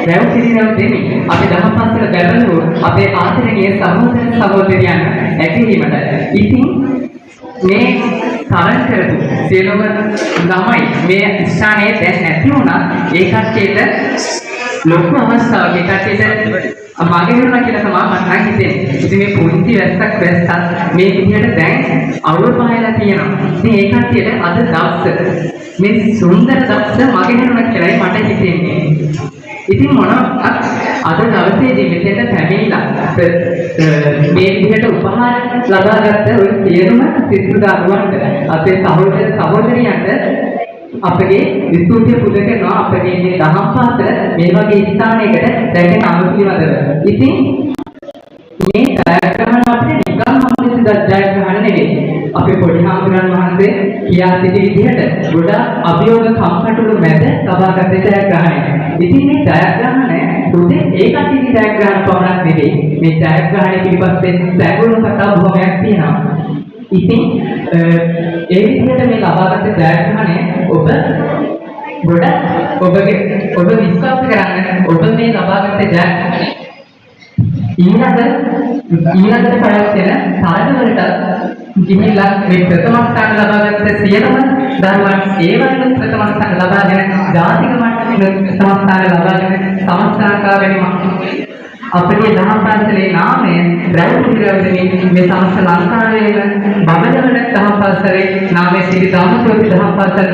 දැන් පිළිවෙල දෙමි. අපි දහම් පාසල බැලුවෝ අපේ ආදරණීය සහෝදර සහෝදරියන් ඇතිවීමට. ඉතින් මේ තරන් කරපු සියලුම ළමයි මේ ස්ථානයේ දැන් නැති වුණා. ඒ කට්ටියට ලොකු අවස්ථාවක්. ඒ කට්ටියට මගේ හිරුණා කියලා තමයි මට නම් හිතෙන්නේ. ඉතින් මේ පුංචි වැස්සක් වැස්සත් මේ විදිහට දැන් අවුල් පහලා තියෙනවා. ඉතින් ඒ කට්ටියට අද දවස් මේ සුන්දර දවස මගේ හිරුණා කියලායි මට හිතෙන්නේ. ඉතින් මොනවත් අද දවසේදී මෙතෙන්ට පැමිණිලා මේ විදිහට උපහාර ලබාගත්ත ඔය සියලුම සිසු දරුවන්ට අපේ සහෝදර සහෝදරියන්ට අපගේ ස්තුතිය පුද කරනවා. අපගේ මේ දහම් පාසල මේ වගේ ස්ථානයකට දැකගෙන අනුපිළිවෙලව. ඉතින් මේ ජයග්‍රහණ අපිට නිකන් හම්බෙච්ච ජයග්‍රහණ නෙවෙයි. අපේ පොඩි හාමුදුරන් වහන්සේ කියා සිටි විදිහට ගොඩාක් අභියෝග කම්කටොළු මැද ලබාගත් ජයග්‍රහණය. ඉතින් මේ ජයග්‍රහණය උදේ ඒකටිවි ජයග්‍රහණ පමණක් නෙවෙයි. මේ ජයග්‍රහණය පිළිපස්සේ සැඟවුණු කතා බොහොමයක් තියෙනවා. ඉතින් ඒ විදිහට මේ ලබාගත් ජයග්‍රහණය ඔබ ඔබ විශ්වාස කරන්න ඔබ මේ ලබාගත් ජයග්‍රහණය ඊළඟට පැවැත්වෙන තරගවලට ගිහිල්ලා මේ ප්‍රථම ස්ථාන ලබාගත් සියලුම දරුවන් ඒ වගේ ප්‍රථම ස්ථාන ලබාගෙන ජාතික මට්ටමේ ප්‍රථම ස්ථාන ලබාගෙන සමස්තංකා වෙනම අපේ දහම් පාසලේ නාමය රැවුතිරවදෙනි මේ සමස්ත ලංකාවේම බබලවන දහම් පාසලේ නාමය සිටි දහම් පාසල